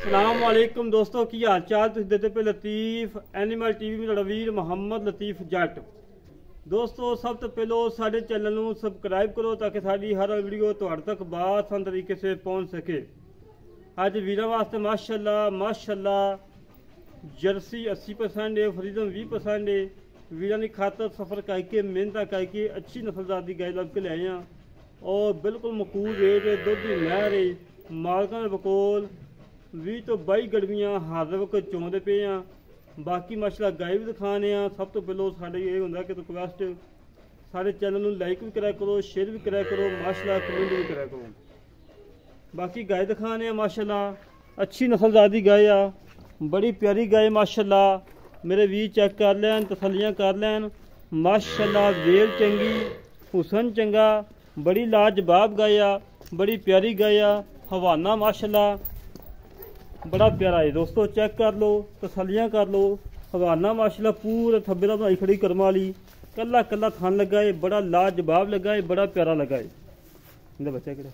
ਸਲਾਮ ਵਾਲੇਕੁਮ ਦੋਸਤੋ, ਕੀ ਹਾਲ ਚਾਲ? ਤੁਸੀਂ ਦੇਖਦੇ ਪਏ ਲਤੀਫ ਐਨੀਮਲ ਟੀਵੀ में ਤੁਹਾਡਾ ਵੀਰ ਮੁਹੰਮਦ ਲਤੀਫ ਜੱਟ। ਦੋਸਤੋ ਸਭ ਤੋਂ ਪਹਿਲਾਂ ਸਾਡੇ ਚੈਨਲ ਨੂੰ ਸਬਸਕ੍ਰਾइब ਕਰੋ ताकि ਸਾਡੀ ਹਰ ਵੀਡੀਓ ਤੁਹਾਡੇ ਤੱਕ ਬਾਸਾਨ ਤਰੀਕੇ से पहुंच सके। ਅੱਜ ਵੀਰਾਂ ਵਾਸਤੇ ਮਾਸ਼ਾਅੱਲਾ जर्सी 80% है, फ्रीडम 20% है। वीरां की खातर सफ़र करके मेहनत करके अच्छी नस्लदार की गाय लभ के ले आए हैं और बिल्कुल मकबूल रेट है। दुध की नहर है, मालकां दे बकोल 20 तो 22 गड़वियां हाजिर वक्त चोंदे पे हैं। बाकी माशाअल्लाह गाय भी दिखाने हैं। सब तो पहले साढ़े ये होंदा कि रिक्वेस्ट साढ़े चैनल में लाइक भी करा करो, शेयर भी करा करो, माशाअल्लाह कमेंट भी करा करो। बाकी गाय दिखाने हैं माशाअल्लाह अच्छी नस्लदार की गाय आ, बड़ी प्यारी गाय माशाअल्लाह। मेरे वीर चेक कर लैन, तसलियां कर लैन माशाअल्लाह। वेल चंगी, हुसन चंगा, बड़ी लाजवाब गाय आ, बड़ी प्यारी गाय आ। हवाना माशाअल्लाह बड़ा प्यारा है दोस्तों, चेक कर लो, तसलियां कर लो। हवाना माशाअल्लाह पूरे थब्बे दा बनाई खड़ी कर्म वाली, कला कला थान लगा है, बड़ा लाजवाब लगा है, बड़ा प्यारा लगा है। इनका बच्चा किहड़ा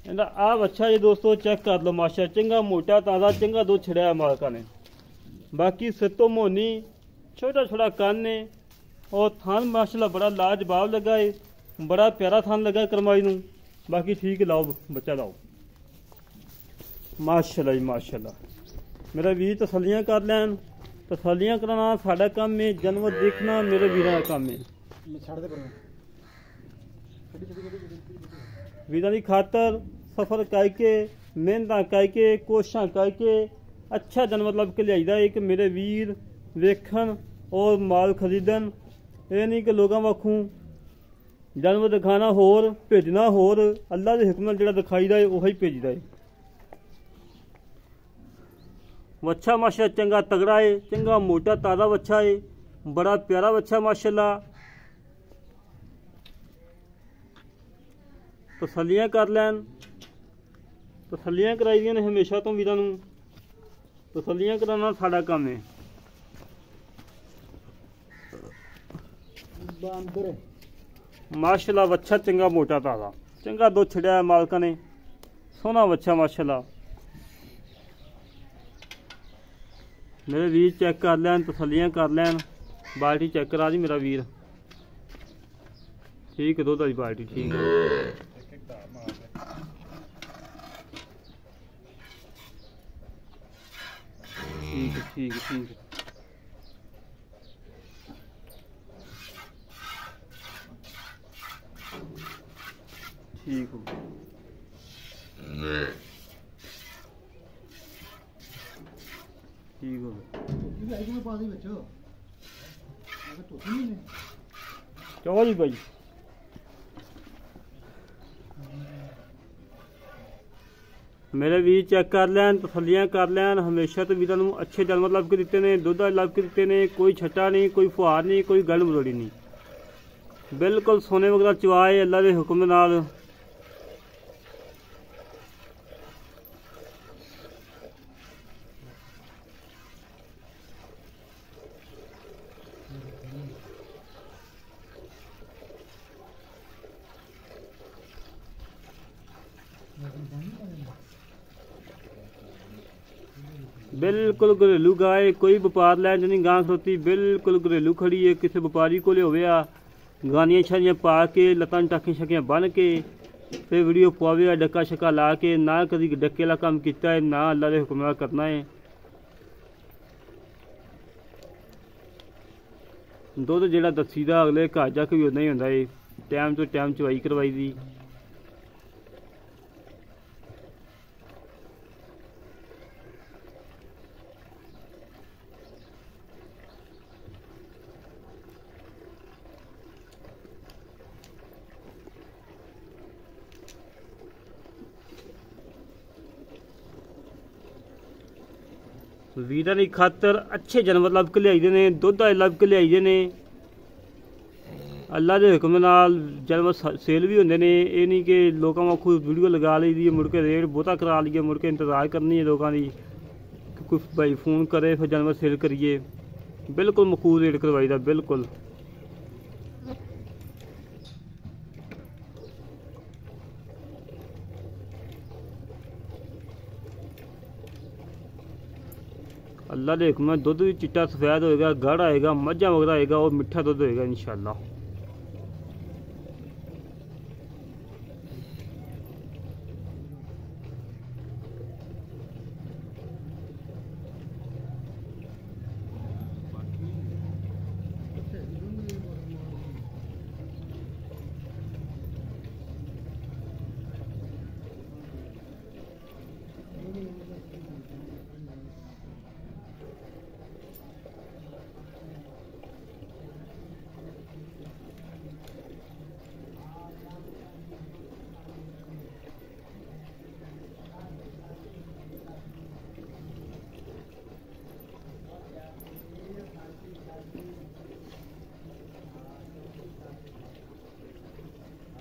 इनका आप अच्छा है दोस्तों, चेक कर लो माशा चंगा मोटा ताज़ा चंगा दूध छड़िया मालका ने। बाकी सितो मोनी छोटा छोटा कान ने और थान माशाल्लाह बड़ा लाजवाब लगा है, बड़ा प्यारा थान लगा है करमाई नू। बाकी ठीक है, लाओ बच्चा लाओ माशाल्लाह जी माशाल्लाह। मेरा वीर तसलियां कर लैन, तसलियां कराना साडा काम है, जानवर देखना मेरे वीर का काम है। वीरां की खातर सफ़र करके मेहनत करके कोशिशां करके अच्छा जानवर लभ के लिया है कि मेरे वीर वेखन और माल खरीदन। ये नहीं कि लोगों वाखू जानवर दिखाना होर भेजना होर, अल्लाह के हुक्म नाल जिहड़ा दिखाईदा है उही भेजदा है। वच्छा माशाअल्लाह चंगा तगड़ा है, चंगा मोटा ताज़ा वच्छा है, बड़ा प्यारा वच्छा माशाअल्लाह। तसलियां कर लैन, तसलियां कराई दियां ने हमेशा तो वीरां नूं। तसलियां कराना साडा काम है। माशाअल्लाह वच्छा चंगा मोटा ताज़ा चंगा दुध छड़िया मालका ने, सोहना वच्छा माशाअल्लाह। मेरे वीर चेक कर लैन, तसलियां कर लैन। बाल्टी चेक करा दी मेरा वीर, ठीक है दुध वाली बाल्टी ठीक है। ठीक है ठीक है ठीक है। ठीक हो ठीक हो चलो जी भाई। मेरे वीर चेक कर लैन, तसलियां कर लैन। हमेशा तो वीरां नूं अच्छे जानवर लभ के दिते ने, दुध लभ के दिते ने, कोई छट्टा नहीं, कोई फुहार नहीं, कोई गल मरोड़ी नहीं, बिल्कुल सोने वगैरह चवाए अल्लाह के हुक्म नाल। बिल्कुल घरेलू गाय, कोई व्यापार लैन नहीं गां खड़ोती, बिल्कुल घरेलू खड़ी है। किसी व्यापारी को होया गानियां छानियां पा के लत्तां टाकियां शकियां बन के फिर वीडियो पावे डक्का शक्का ला के, ना कभी डक्के वाला काम किया है, ना अल्लाह के हुक्म नाल करना है। दुध जिहड़ा दसी दा अगले घर जाके भी उन्ना ही हुंदा है, टाइम तो टाइम चवाई करवाई दी। वीरां की खातर अच्छे जानवर लभ के लियाई ने, दुध लभ के लियाई ने। अल्लाह के हुक्म नाल जानवर सेल भी होंदे ने। ये नहीं कि लोगों वाखू वीडियो लगा ली दी मुड़ के रेट बहुता करा लीए, मुड़ के इंतजार करनी है लोगों की कोई भाई फोन करे फिर जानवर सेल करिए। बिल्कुल मकबूल रेट करवाई दा बिल्कुल। अल्लाह दे हुक्म नाल दुध भी चिट्टा सफेद होएगा, गाढ़ा आएगा, मझा वगैरह आएगा और मिठा दुध होएगा इंशाल्लाह।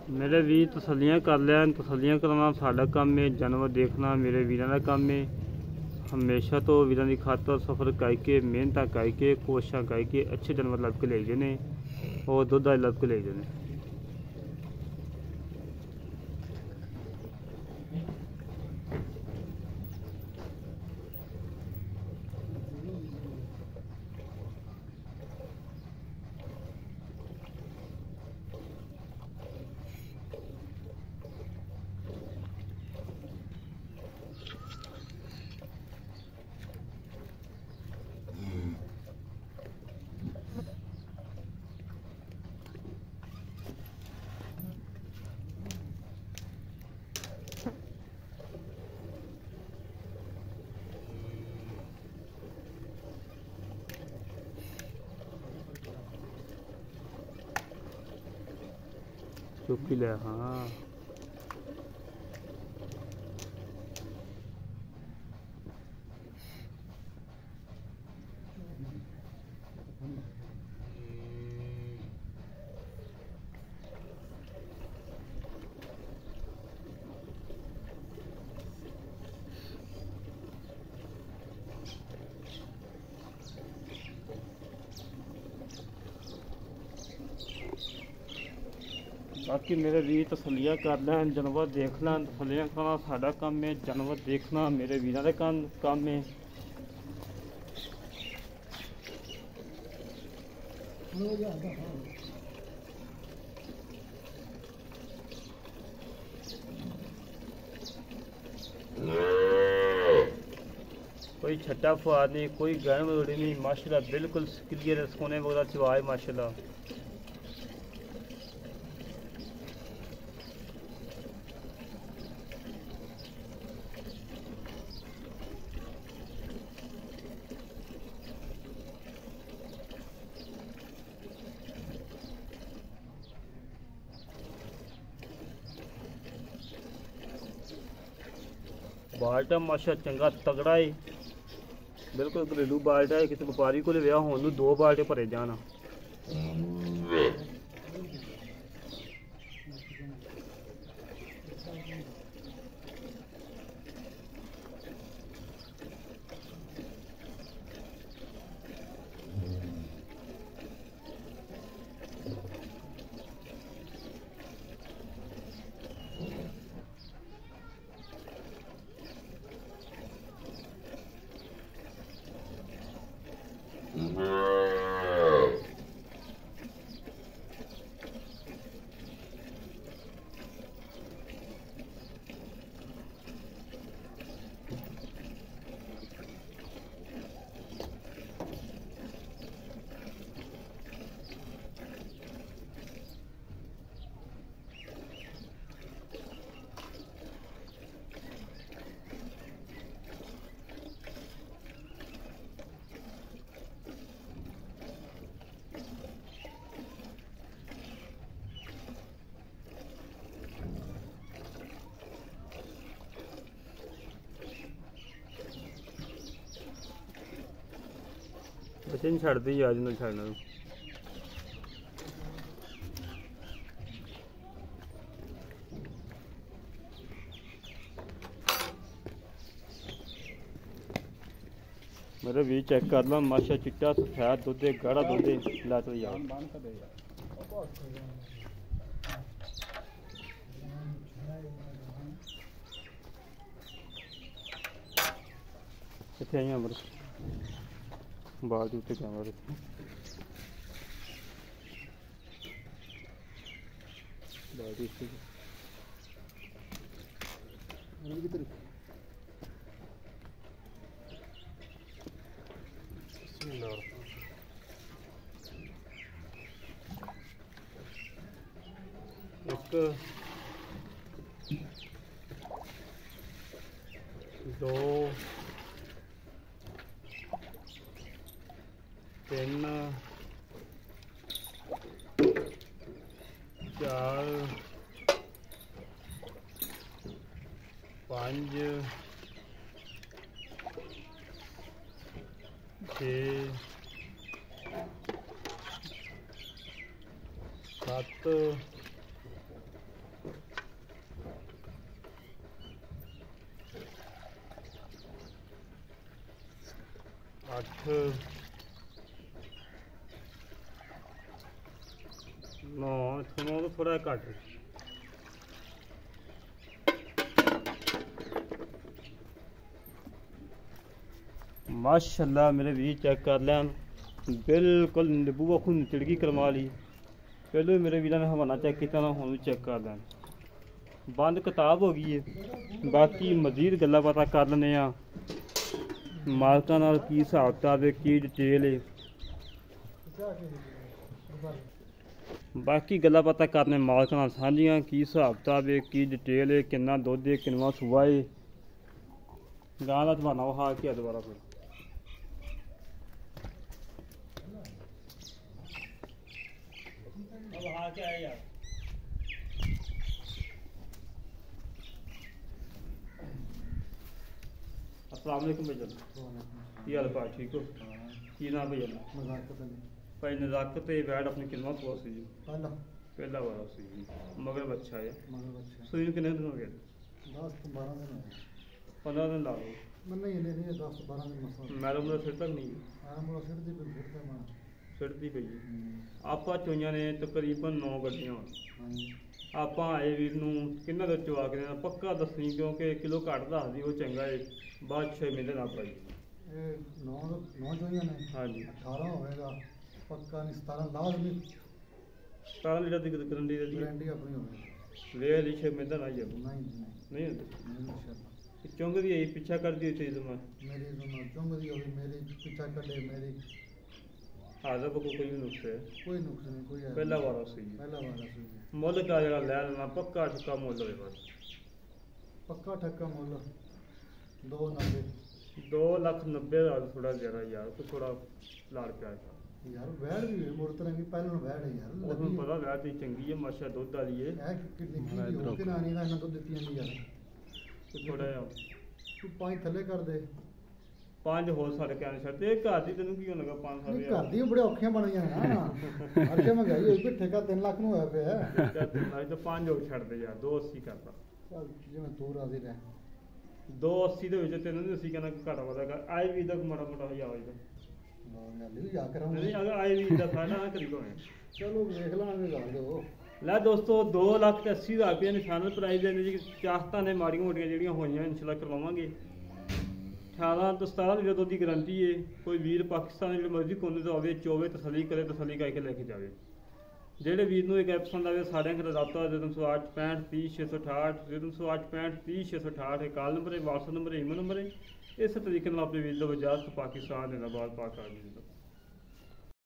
मेरे वीर तसल्लियाँ कर लैन, तसल्लियाँ करना साडा काम है, जानवर देखना मेरे वीरां दा काम है। हमेशा तो वीरां दी खातर सफ़र करके मेहनत करके कोशिशां करके अच्छे जानवर लभ के ले ने और दुध लभ के ले ने। चुप ही ले। हाँ बाकी मेरे वीर तसल्लियाँ कर लैन, जानवर देख लैन, तसल्लियाँ करना साडा काम है, जानवर देखना मेरे वीरां दा काम है। कोई छट्टा फुआद नहीं, कोई गर्म रोड़ी नहीं, माशाल्लाह बिल्कुल क्लियर सोने वगैरह चवाए माशाल्लाह। बाल्टा माशा चंगा तगड़ा है, बिल्कुल घरेलू बाल्टा है, किसी व्यापारी को विआह होने नूं 2 बाल्टे भरे जाना। बच्चे नहीं छड़ते ही आज ना छड़ना। मेरे भी चेक कर ला माशा चिट्टा सफेद दुध गाढ़ा दुध ला तो यार कितने आई ਬਾਅਦ ਉੱਤੇ ਕੈਮਰਾ ਦੇਖੋ। ਬਾਅਦ ਉੱਤੇ ਕਿੱਧਰ एक दो तीन चार पांच छे सत्त अठ नौ नौ तो थोड़ा घट माशाल्लाह मेरे भी चेक कर लैन बिल्कुल नींबू वाखू निचड़गी करवा ली। पहले मेरे वीर ने हवाना चेक किया ना हुण चेक कर लैन बंद किताब हो गई है। बाकी मजीद गल्लां बातां कर लैने आ मालकां नाल की हिसाब किताब है की डिटेल है। बाकी गल्लां बातां करने मालकां नाल सांझियां की हिसाब किताब है की डिटेल है किन्ना दुद्ध है किन्ना सूआ है। गां दा दवाना वहा के दोबारा फिर वहा के आए यार। अस्सलाम वालेकुम भाईजान की हाल पाल ठीक हो की नाम भाईजान भाई नज़ाकत वैड अपनी कितना हुआ सी जी पहला बार सी जी मगर बच्चा है सुई कितने दिन हो गए 15 दिन ला लो मैडम का सिर तक नहीं सिरती पई आप चोइया ने तकरीबन 9 गड्डियां आप आए वीर किन्ना दे चवा के देना पक्का दसनी क्योंकि किलो घट दस दी वो चंगा है बाद 6 महीने ना पाई। हाँ जी 18 होएगा पक्का नहीं 17 लाजमी 17 लीटर की गारंटी अपनी होगी ले ली 6 महीने ना ही नहीं होती चुंग दी पीछा कर दी थी मेरी चुंग दी होगी मेरी पीछा कर दे मेरी हाजर को कोई भी नुक्स है कोई नुक्स नहीं कोई पहला बार सी मुल का जरा लै लेना पक्का ठक्का मुल हो बस पक्का ठक्का मुल 290 2,90,000 थोड़ा ज्यादा यार कुछ थोड़ा लाड़ प्यार यार वैड़ भी मुड़ तरह की पहले वैड़ है यार ਉਹਨੂੰ ਪਤਾ ਵੈੜ ਦੀ ਚੰਗੀ ਹੈ ਮਾਸ਼ਾ ਦੁੱਧ ਵਾਲੀ ਹੈ ਇਹ ਕਿੰਨੀ ਕੀ ਹੋ ਕੇ ਨਾਨੀ ਦਾ ਇਹਨਾਂ ਦੁੱਧ ਦਿੱਤੀਆਂ ਨਹੀਂ ਯਾਰ ਥੋੜਾ ਜਿਹਾ ਤੂੰ 5 ਥੱਲੇ ਕਰ ਦੇ 5 ਹੋਰ ਸਾਡੇ ਕਹਿਣ ਛੱਡ ਤੇ ਘਰ ਦੀ ਤੈਨੂੰ ਕੀ ਹੋਣ ਲੱਗਾ 5 ਘਰ ਦੀ ਬੜੇ ਔਖੀਆਂ ਬਣ ਗਈਆਂ ਨਾ ਅਰਕੇ ਮਹਿੰਗਾਈ ਹੋਈ ਵੀ ਠੇਕਾ 3 ਲੱਖ ਨੂੰ ਹੋਇਆ ਪਿਆ ਤੇ 5 ਹੋਰ ਛੱਡ ਦੇ ਯਾਰ 280 ਕਰਦਾ ਚੱਲ ਜਿਵੇਂ ਤੂੰ ਰਾਜ਼ੀ ਰਹਿ 280 ਦੇ ਵਿੱਚ ਤੈਨੂੰ ਅਸੀਂ ਕਹਿੰਦਾ ਘਾਟਾ ਵਾਦਾ ਕਰ ਆਈ ਵੀ ਦਾ ਮਾੜਾ ਮੋਟਾ ਹਜ਼ਾਰ ਹੋਏਗਾ ਵੀ ਜਾ ਕਰਾਂਗੇ ਨਹੀਂ ਅਗਰ ਆਈ ਵੀ ਦਾ ਸਾਡਾ ਨਾ ਕਰੀ ਕੋਏ ਚਲੋ ਵੇਖ ਲਾਂਗੇ ਗੱਲ ਦੋ ਲੈ ਦੋਸਤੋ 2,80,000 ਰੁਪਏ ਨਿਸ਼ਾਨਲ ਪ੍ਰਾਈਜ਼ ਦੇ ਜੀ ਚਾਹਤਾਂ ਨੇ ਮਾੜੀਆਂ ਮੋਟੀਆਂ ਜਿਹੜੀਆਂ ਹੋਈਆਂ ਇਨਸ਼ਾਅੱਲਾ ਕਰਵਾਵਾਂਗੇ 18 ਤੋਂ 17 ਲੀਟਰ ਦੁੱਧ ਦੀ ਗਾਰੰਟੀ ਹੈ। ਕੋਈ ਵੀਰ ਪਾਕਿਸਤਾਨ ਜਿਹੜੇ ਮਰਜ਼ੀ ਕੋਨੇ ਤੋਂ ਆਵੇ ਚੋਵੇ ਤਸੱਲੀ ਕਰੇ ਤਸੱਲੀ ਕਰਕੇ ਲੈ ਕੇ ਜਾਵੇ। ਜਿਹੜੇ ਵੀਰ ਨੂੰ ਇਹ ਐਪ ਪਸੰਦ ਆਵੇ ਸਾਰਿਆਂ ਨਾਲ ਰਾਬਤਾ 0308 65 30 668 0308 65 30 668 ਕਾਲ ਨੰਬਰ ਹੈ WhatsApp ਨੰਬਰ ਹੈ ਈਮੇਲ ਨੰਬਰ ਹੈ। इस तरीके अपने वीर को इजाजत पाकिस्तान जिंदाबाद पाक।